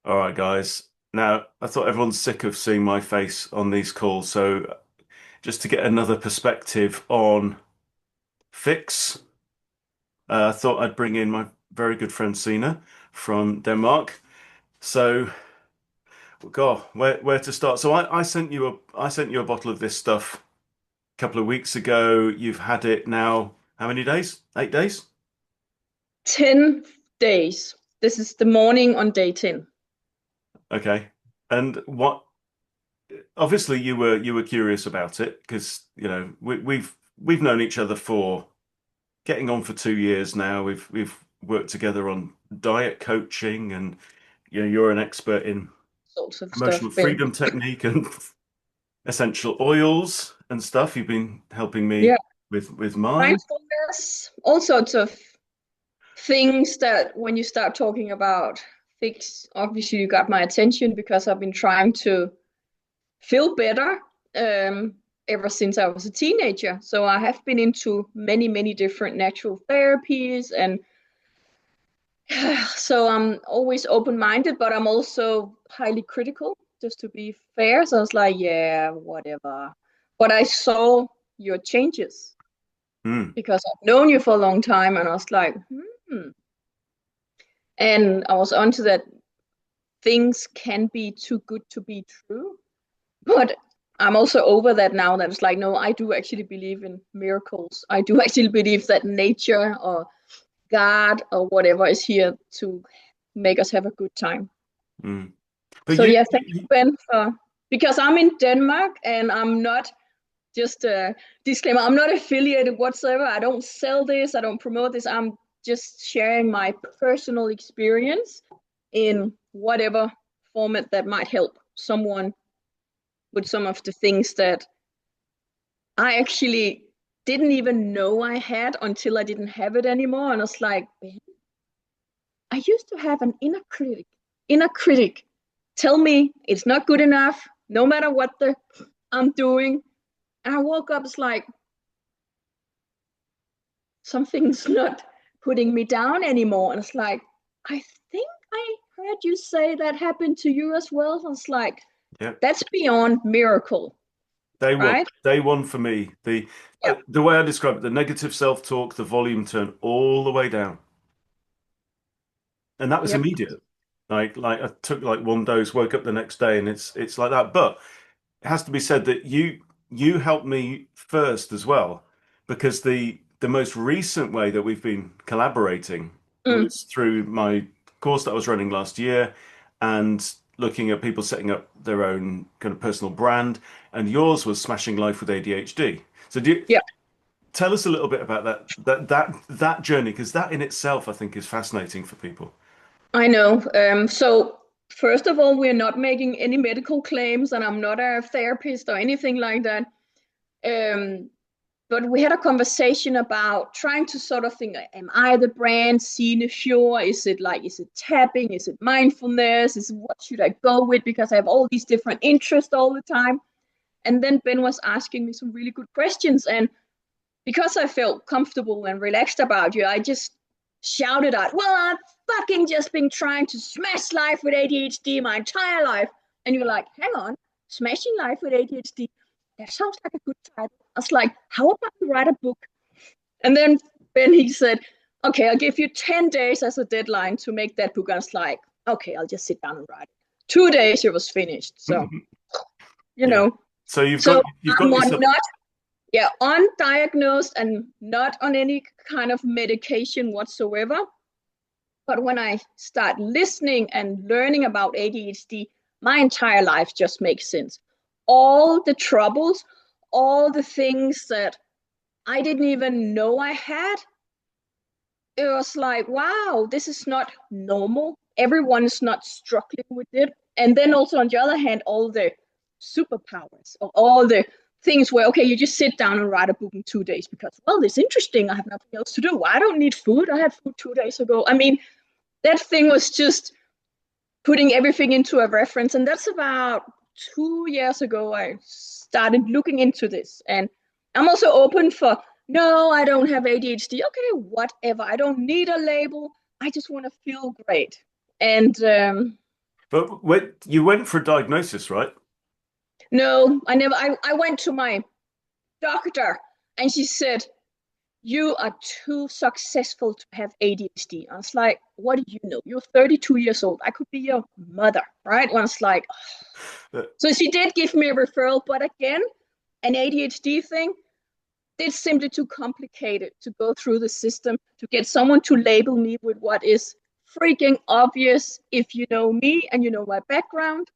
All right, guys. Now, I thought everyone's sick of seeing my face on these calls, so just to get another perspective on pHix, I thought I'd bring in my very good friend Signe from Denmark. So, God, where to start? So I sent you a bottle of this stuff a couple of weeks ago. You've had it now, how many days? 8 days? 10 days. This is the morning on day 10. Okay. And what? Obviously, you were curious about it because we've known each other for getting on for 2 years now. We've worked together on diet coaching, and you're an expert in Sorts of stuff. emotional freedom technique and essential oils and stuff. You've been helping me Yeah, with mine. mindfulness, all sorts of things that when you start talking about fix, obviously you got my attention because I've been trying to feel better ever since I was a teenager. So I have been into many, many different natural therapies and so I'm always open-minded, but I'm also highly critical, just to be fair. So I was like, yeah, whatever. But I saw your changes Hmm. because I've known you for a long time, and I was like, hmm. And I was onto that things can be too good to be true. But I'm also over that now. That it's like, no, I do actually believe in miracles. I do actually believe that nature or God or whatever is here to make us have a good time. Hmm. But So yeah, thank you, Ben, for because I'm in Denmark and I'm not just a disclaimer, I'm not affiliated whatsoever. I don't sell this, I don't promote this. I'm just sharing my personal experience in whatever format that might help someone with some of the things that I actually didn't even know I had until I didn't have it anymore. And I was like, "Ben, I used to have an inner critic tell me it's not good enough, no matter what I'm doing. And I woke up, it's like something's not putting me down anymore. And it's like, I think I heard you say that happened to you as well. And it's like, yeah, that's beyond miracle, right? day one for me. The Yeah, the way I describe it, the negative self-talk, the volume turned all the way down. And that was yep, immediate. Like I took like one dose, woke up the next day, and it's like that. But it has to be said that you helped me first as well, because the most recent way that we've been collaborating mm, was through my course that I was running last year, and looking at people setting up their own kind of personal brand, and yours was smashing life with ADHD. So do you yep, tell us a little bit about that journey, because that in itself I think is fascinating for people. I know. So first of all, we're not making any medical claims, and I'm not a therapist or anything like that. Um, but we had a conversation about trying to sort of think, like, am I the brand Signe Fjord? Is it tapping? Is it mindfulness? What should I go with? Because I have all these different interests all the time. And then Ben was asking me some really good questions. And because I felt comfortable and relaxed about you, I just shouted out, well, I've fucking just been trying to smash life with ADHD my entire life. And you're like, hang on, smashing life with ADHD? That sounds like a good title. I was like, how about you write a book? And then Ben, he said, okay, I'll give you 10 days as a deadline to make that book. I was like, okay, I'll just sit down and write it. 2 days, it was finished. So, you Yeah. know, So so you've I'm got yourself. not, yeah, undiagnosed and not on any kind of medication whatsoever. But when I start listening and learning about ADHD, my entire life just makes sense. All the troubles, all the things that I didn't even know I had, it was like, wow, this is not normal. Everyone is not struggling with it. And then also on the other hand, all the superpowers or all the things where, okay, you just sit down and write a book in 2 days because, well, it's interesting. I have nothing else to do. I don't need food. I had food 2 days ago. I mean, that thing was just putting everything into a reference. And that's about 2 years ago. I started looking into this. And I'm also open for, no, I don't have ADHD. Okay, whatever. I don't need a label. I just want to feel great. And But you went for a diagnosis, right? No, I never. I went to my doctor and she said, you are too successful to have ADHD. I was like, what do you know? You're 32 years old. I could be your mother, right? I was like, Uh, so she did give me a referral, but again, an ADHD thing, it's simply too complicated to go through the system to get someone to label me with what is freaking obvious if you know me and you know my background.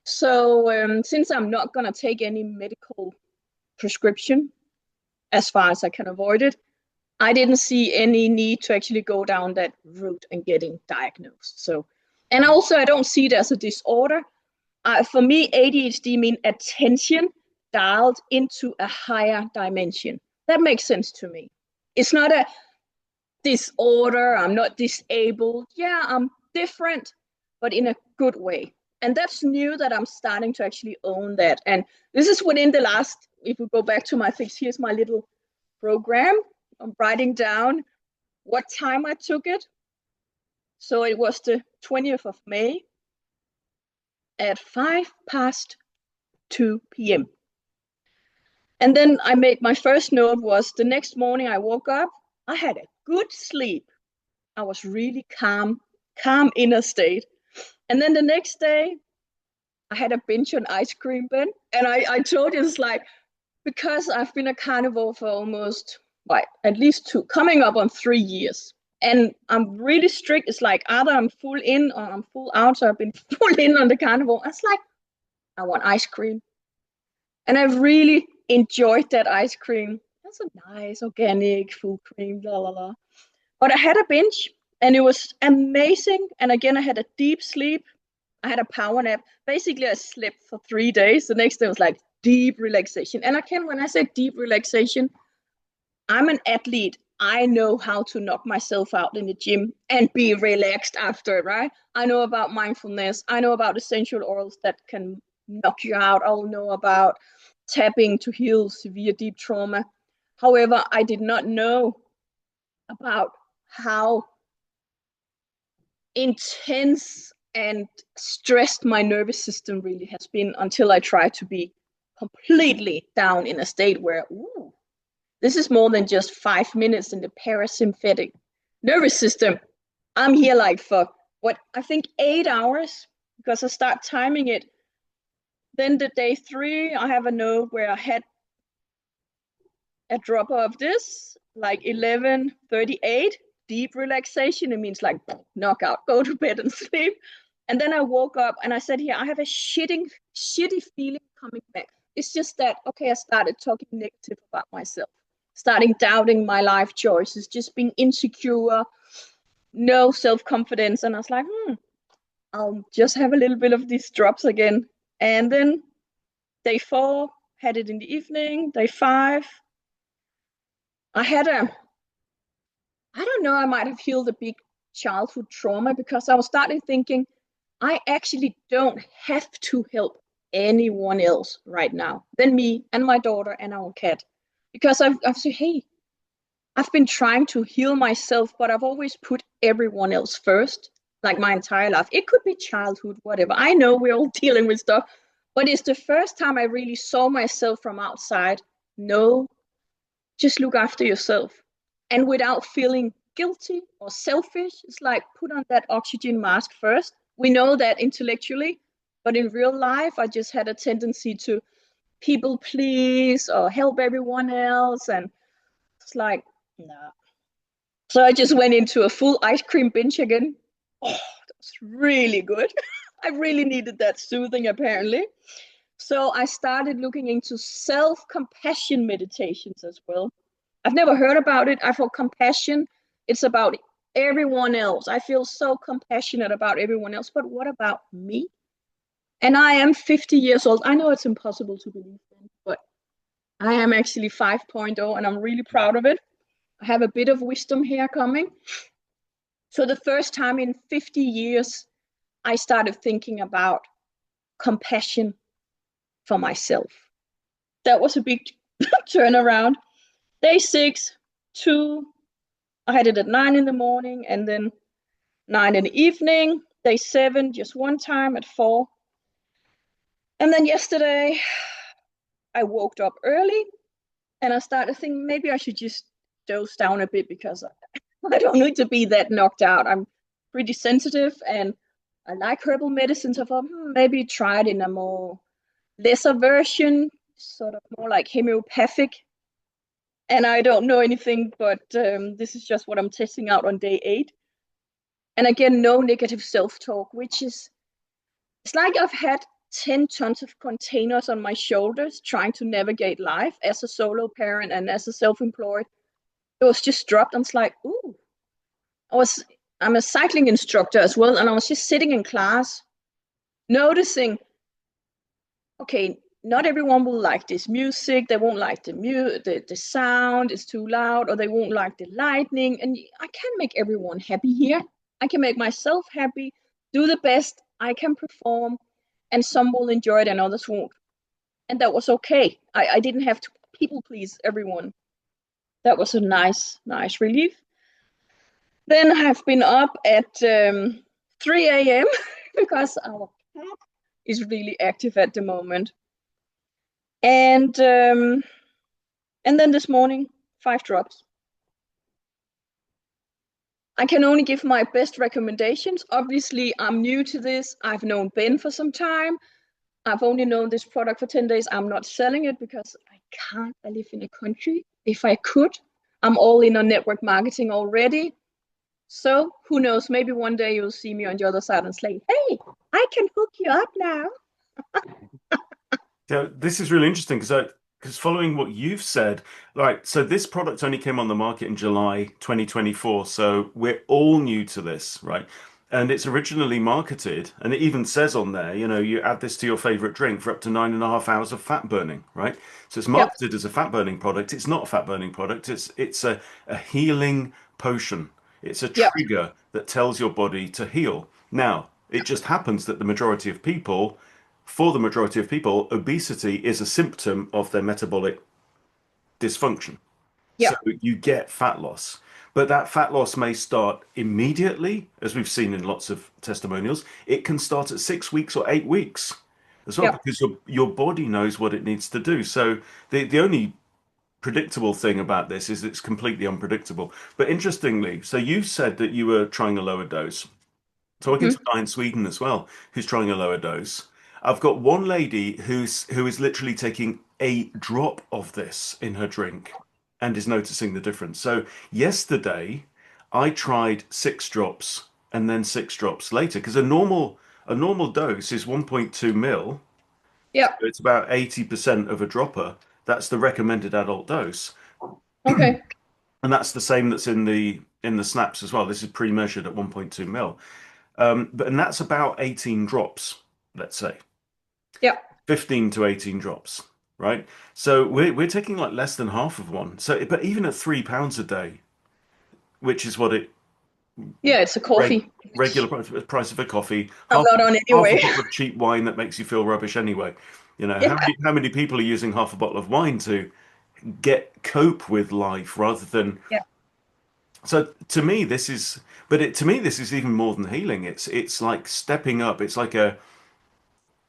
So since I'm not going to take any medical prescription as far as I can avoid it, I didn't see any need to actually go down that route and getting diagnosed. So, and also I don't see it as a disorder. For me, ADHD means attention dialed into a higher dimension. That makes sense to me. It's not a disorder. I'm not disabled. Yeah, I'm different, but in a good way. And that's new that I'm starting to actually own that. And this is within the last, if we go back to my pHix, here's my little program. I'm writing down what time I took it. So it was the 20th of May at 2 p.m. And then I made my first note was the next morning I woke up, I had a good sleep. I was really calm inner state. And then the next day, I had a binge on ice cream, Ben. And I told you it's like, because I've been a carnivore for almost, like, at least coming up on 3 years. And I'm really strict. It's like either I'm full in or I'm full out. So I've been full in on the carnivore. It's like, I want ice cream. And I've really enjoyed that ice cream. That's a nice organic full cream, la la la. But I had a binge and it was amazing. And again, I had a deep sleep. I had a power nap. Basically, I slept for 3 days. The next day was like deep relaxation. And again, when I say deep relaxation, I'm an athlete. I know how to knock myself out in the gym and be relaxed after it, right? I know about mindfulness. I know about essential oils that can knock you out. I'll know about tapping to heal severe deep trauma. However, I did not know about how intense and stressed my nervous system really has been until I tried to be completely down in a state where, ooh, this is more than just 5 minutes in the parasympathetic nervous system. I'm here like for what I think 8 hours because I start timing it. Then the day 3, I have a note where I had a drop of this, like 11:38, deep relaxation. It means like knockout, go to bed and sleep. And then I woke up and I said, here, I have a shitty feeling coming back. It's just that, okay, I started talking negative about myself, starting doubting my life choices, just being insecure, no self-confidence. And I was like, I'll just have a little bit of these drops again. And then day 4, had it in the evening. Day 5, I had I don't know, I might have healed a big childhood trauma because I was starting thinking, I actually don't have to help anyone else right now than me and my daughter and our cat. Because I've said, hey, I've been trying to heal myself, but I've always put everyone else first, like my entire life. It could be childhood, whatever. I know we're all dealing with stuff, but it's the first time I really saw myself from outside. No, just look after yourself. And without feeling guilty or selfish, it's like put on that oxygen mask first. We know that intellectually, but in real life, I just had a tendency to people please or help everyone else. And it's like, no. So I just went into a full ice cream binge again. Oh, that was really good. I really needed that soothing, apparently. So I started looking into self-compassion meditations as well. I've never heard about it. I thought compassion, it's about everyone else. I feel so compassionate about everyone else, but what about me? And I am 50 years old. I know it's impossible to believe in, but I am actually 5.0 and I'm really proud of it. I have a bit of wisdom here coming. So the first time in 50 years, I started thinking about compassion for myself. That was a big turnaround. Day 6, 2, I had it at 9 in the morning and then 9 in the evening. day 7, just one time at 4. And then yesterday, I woke up early and I started thinking maybe I should just dose down a bit because I don't need to be that knocked out. I'm pretty sensitive and I like herbal medicine. So I thought, maybe try it in a more lesser version, sort of more like homeopathic. And I don't know anything, but this is just what I'm testing out on day 8. And again, no negative self-talk, which is, it's like I've had 10 tons of containers on my shoulders trying to navigate life as a solo parent and as a self-employed. It was just dropped. I was like, ooh, I was, I'm a cycling instructor as well. And I was just sitting in class noticing, okay, not everyone will like this music. They won't like the sound is too loud, or they won't like the lightning. And I can't make everyone happy here. I can make myself happy, do the best I can perform, and some will enjoy it and others won't. And that was okay. I didn't have to people please everyone. That was a nice relief. Then I've been up at 3 a.m. because our cat is really active at the moment. And then this morning, 5 drops. I can only give my best recommendations. Obviously, I'm new to this. I've known Ben for some time. I've only known this product for 10 days. I'm not selling it because I can't. I live in a country. If I could, I'm all in on network marketing already. So who knows? Maybe one day you'll see me on the other side and say, hey, I can hook you up now. Yeah, this is really interesting because following what you've said, right, so this product only came on the market in July 2024, so we're all new to this, right? And it's originally marketed, and it even says on there, you add this to your favorite drink for up to 9.5 hours of fat burning, right? So it's Yep, marketed as a fat burning product. It's not a fat burning product. It's a healing potion. It's a yep, trigger that tells your body to heal. Now, it just happens that for the majority of people, obesity is a symptom of their metabolic dysfunction. So yep. you get fat loss. But that fat loss may start immediately, as we've seen in lots of testimonials. It can start at 6 weeks or 8 weeks as well, Yep. because your body knows what it needs to do. So the only predictable thing about this is it's completely unpredictable. But interestingly, so you said that you were trying a lower dose. Talking to Mm-hmm. a guy in Sweden as well who's trying a lower dose. I've got one lady who is literally taking a drop of this in her drink and is noticing the difference. So yesterday I tried 6 drops and then 6 drops later because a normal dose is 1.2 mil. So Yep. it's about 80% of a dropper. That's the recommended adult dose. Okay. And that's the same that's in the snaps as well. This is pre-measured at 1.2 mil. And that's about 18 drops, let's say, Yep. 15 to 18 drops, right? So we're taking like less than half of one. So, but even at £3 a day, which is what it Yeah, it's a reg, coffee, regular which price of a coffee, I'm not on half a anyway. bottle of cheap wine that makes you feel rubbish anyway. Yeah. How many people are using half a bottle of wine to cope with life rather than Yeah. so to me this is but it to me this is even more than healing. It's like stepping up. It's like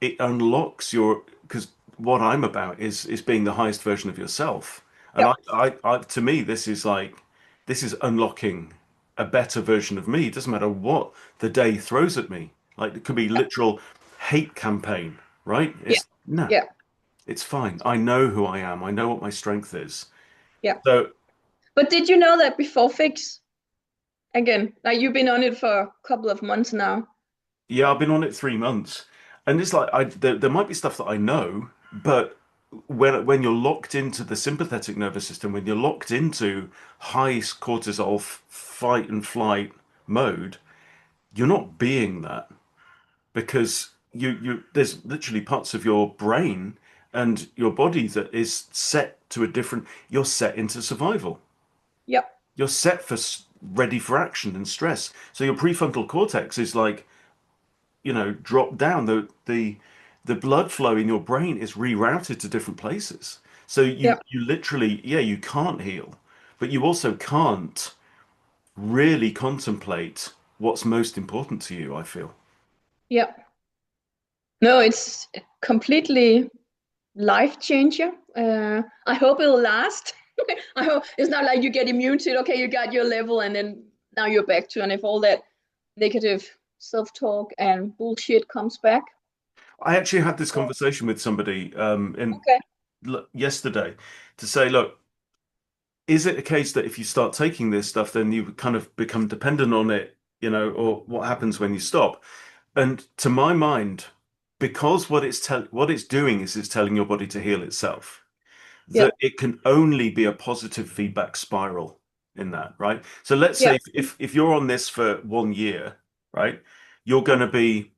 it unlocks your because what I'm about is being the highest version of yourself. And Yep. to me, this is unlocking a better version of me. It doesn't matter what the day throws at me. Like it could be literal hate campaign, right? Yeah. It's no, Yeah. it's fine. I know who I am. I know what my strength is. Yeah. So But did you know that before Fix, again, like you've been on it for a couple of months now? yeah, I've been on it 3 months, and it's like there might be stuff that I know, but when you're locked into the sympathetic nervous system, when you're locked into high cortisol fight and flight mode, you're not being that because you there's literally parts of your brain and your body that is set to a different. You're set into survival. Yep. You're set for ready for action and stress. So your prefrontal cortex is like drop down. The blood flow in your brain is rerouted to different places. So you Yep. you literally, yeah, you can't heal, but you also can't really contemplate what's most important to you, I feel. Yeah. No, it's completely life changer. I hope it'll last. I hope it's not like you get immune to it. Okay, you got your level, and then now you're back to, and if all that negative self-talk and bullshit comes back. I actually had this conversation with somebody Okay. yesterday to say, look, is it a case that if you start taking this stuff, then you kind of become dependent on it, or what happens when you stop? And to my mind, because what it's doing is it's telling your body to heal itself, Yeah. that it can only be a positive feedback spiral in that, right? So let's Yeah. say if you're on this for 1 year, right, you're going to be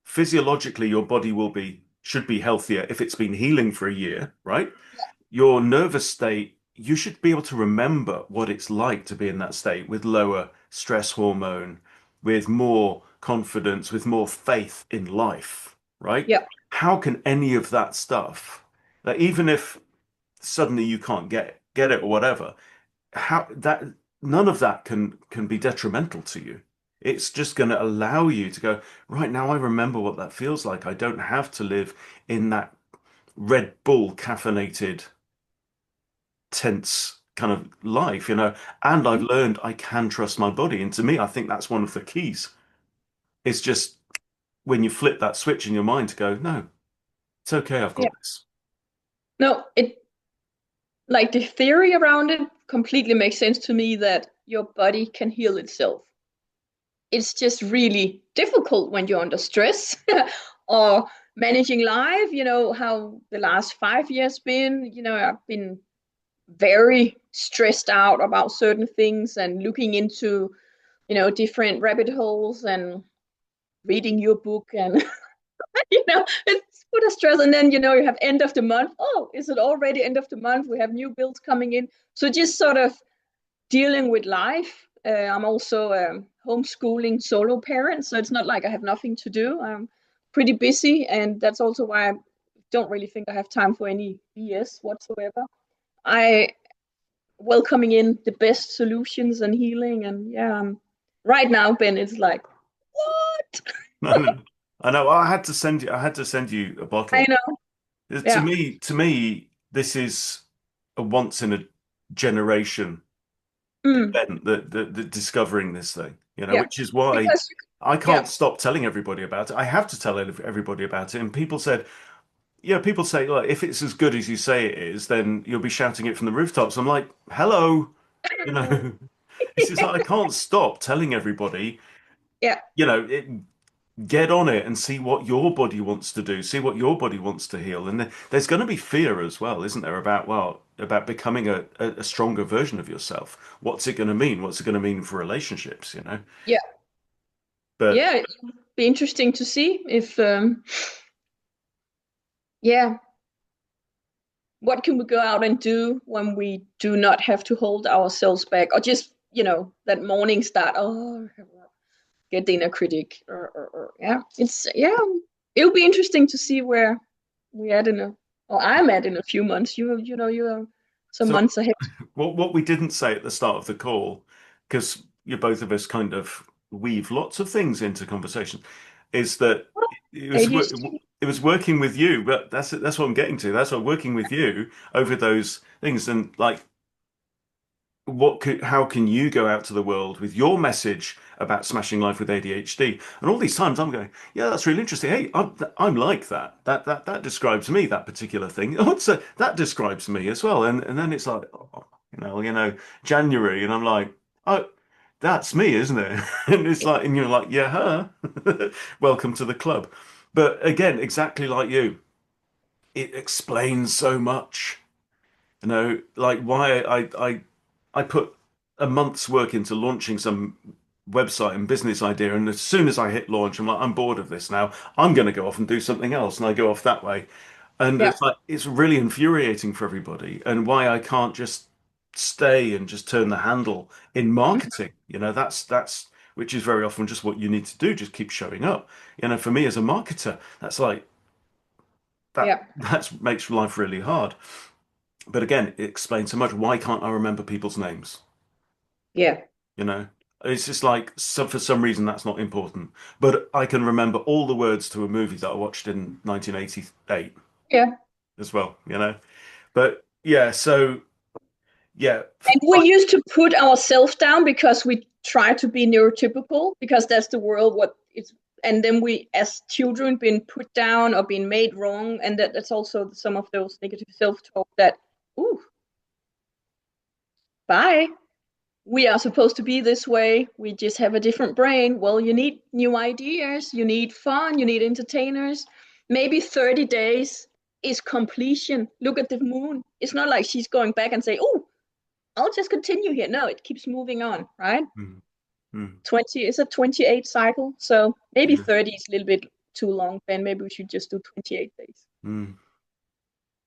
physiologically your body will be should be healthier if it's been healing for a year, right? Your nervous state, you should be able to remember what it's like to be in that state with lower stress hormone, with more confidence, with more faith in life, right? Yeah. How can any of that stuff, like even if suddenly you can't get it or whatever, how that none of that can be detrimental to you. It's just going to allow you to go, right now I remember what that feels like. I don't have to live in that Red Bull caffeinated tense kind of life, and I've learned I can trust my body. And to me, I think that's one of the keys. It's just when you flip that switch in your mind to go, no, it's okay, I've Yeah. got this. No, it like the theory around it completely makes sense to me that your body can heal itself. It's just really difficult when you're under stress or managing life. You know how the last 5 years been. I've been very stressed out about certain things and looking into, different rabbit holes and reading your book and it's put a stress. And then you have end of the month. Oh, is it already end of the month? We have new bills coming in. So just sort of dealing with life. I'm also a homeschooling solo parent, so it's not like I have nothing to do. I'm pretty busy, and that's also why I don't really think I have time for any BS whatsoever. I welcoming in the best solutions and healing, and yeah, right now, Ben, it's like, what? I know. I know. I had to send you a I bottle. know. Yeah. To me, this is a once in a generation Mm, event that discovering this thing, yeah. which is why Because I yeah. can't stop telling everybody about it. I have to tell everybody about it. And people said, people say, like, if it's as good as you say it is, then you'll be shouting it from the rooftops. I'm like, hello, you know, it's just like I can't stop telling everybody, Yeah. you know, it, get on it and see what your body wants to do, see what your body wants to heal. And there's going to be fear as well, isn't there, about, well, about becoming a stronger version of yourself. What's it going to mean? What's it going to mean for relationships? Yeah. But Yeah. It'd be interesting to see if yeah, what can we go out and do when we do not have to hold ourselves back or just that morning start, oh, get the inner critic, yeah, yeah, it'll be interesting to see where we're at or I'm at in a few months. You're some so months ahead. what we didn't say at the start of the call, because you both of us kind of weave lots of things into conversation, is that it was ADHD. it was working with you. But that's what I'm getting to. That's what working with you over those things, and like how can you go out to the world with your message about smashing life with ADHD? And all these times I'm going, yeah, that's really interesting. Hey, I'm like that. That describes me, that particular thing. Oh, that describes me as well. And then it's like, oh, January, and I'm like, oh, that's me, isn't it? And it's like, and you're like, yeah, huh? Welcome to the club. But again, exactly like you, it explains so much. Like why I put a month's work into launching some website and business idea, and as soon as I hit launch, I'm like, I'm bored of this now. I'm going to go off and do something else, and I go off that way. And Yeah. it's like it's really infuriating for everybody, and why I can't just stay and just turn the handle in Mhm. marketing. That's which is very often just what you need to do, just keep showing up. For me as a marketer, that's like that Yeah. that makes life really hard. But again, it explains so much. Why can't I remember people's names? Yeah. You know? It's just like for some reason that's not important. But I can remember all the words to a movie that I watched in 1988 Yeah. as well, you know. But yeah, so yeah, And we used to put ourselves down because we try to be neurotypical because that's the world what it's, and then we as children been put down or been made wrong, and that's also some of those negative self-talk that, ooh, bye. We are supposed to be this way. We just have a different brain. Well, you need new ideas, you need fun, you need entertainers. Maybe 30 days is completion. Look at the moon. It's not like she's going back and say, oh, I'll just continue here. No, it keeps moving on, right? mm, mm, 20 is a 28 cycle. So maybe yeah, 30 is a little bit too long. Then maybe we should just do 28 days. mm,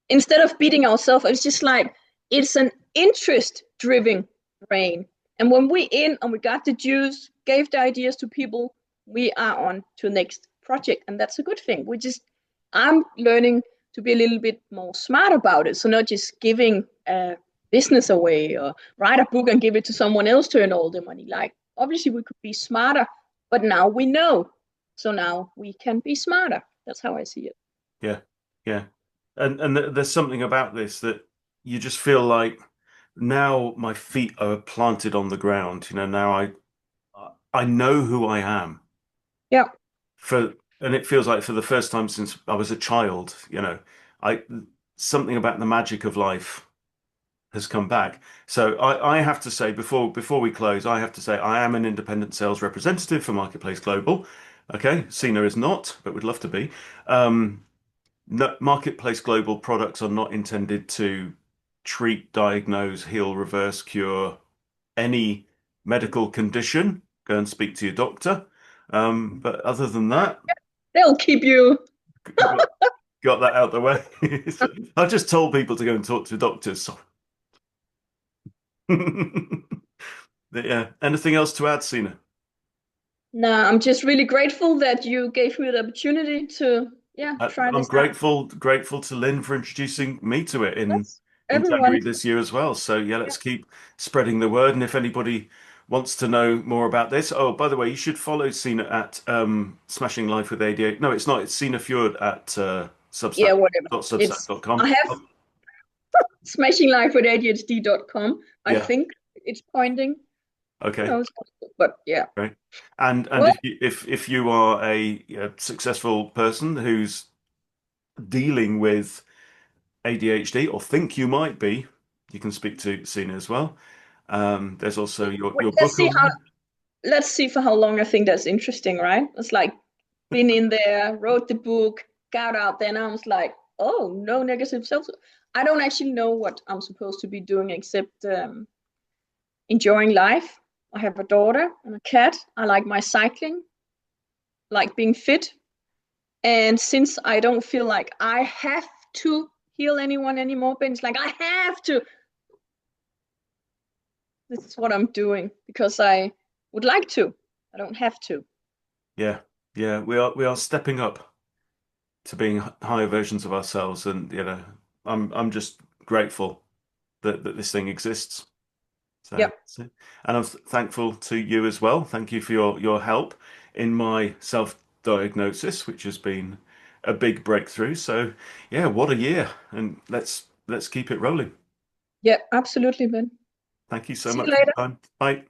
Instead of beating ourselves, it's just like it's an interest driven brain. And when we in and we got the juice, gave the ideas to people, we are on to the next project. And that's a good thing. I'm learning to be a little bit more smart about it. So not just giving business away or write a book and give it to someone else to earn all the money. Like obviously we could be smarter, but now we know. So now we can be smarter. That's how I see it. yeah, yeah. And there's something about this that you just feel like now my feet are planted on the ground. You know, now I know who I am Yeah. for, and it feels like for the first time since I was a child, you know, I something about the magic of life has come back. So I have to say before we close, I have to say I am an independent sales representative for Marketplace Global. Okay, Sina is not, but would love to be. No, Marketplace Global products are not intended to treat, diagnose, heal, reverse, cure any medical condition. Go and speak to your doctor. But other than that, They'll keep you. got, got that out the way. I just told people to go and talk to doctors. So. But yeah. Anything else to add, Sina? No, I'm just really grateful that you gave me the opportunity to, yeah, try I'm this out. grateful to Lynn for introducing me to it That's in January everyone. this year as well. So yeah, Yeah, let's keep spreading the word. And if anybody wants to know more about this, oh, by the way, you should follow Sina at Smashing Life with ADHD. No, it's not. It's Signe Fjord at yeah, whatever. It's substack.com. I have Oh, smashinglifewithadhd.com. I yeah. think it's pointing. Who Okay. knows? But yeah. Great. And Well, if you are a successful person who's dealing with ADHD or think you might be, you can speak to Sina as well. There's also your let's book see on how there. let's see for how long I think that's interesting, right? It's like been in there, wrote the book, got out there, and I was like, oh, no negative self. I don't actually know what I'm supposed to be doing except enjoying life. I have a daughter and a cat. I like my cycling, like being fit. And since I don't feel like I have to heal anyone anymore, Ben, it's like I have to. This is what I'm doing because I would like to. I don't have to. Yeah, yeah, we are stepping up to being higher versions of ourselves, and you know, I'm just grateful that this thing exists. So, Yep. and I'm thankful to you as well. Thank you for your help in my self-diagnosis, which has been a big breakthrough. So, yeah, what a year, and let's keep it rolling. Yep. Absolutely, Ben. Thank you so See you much for your later. time. Bye.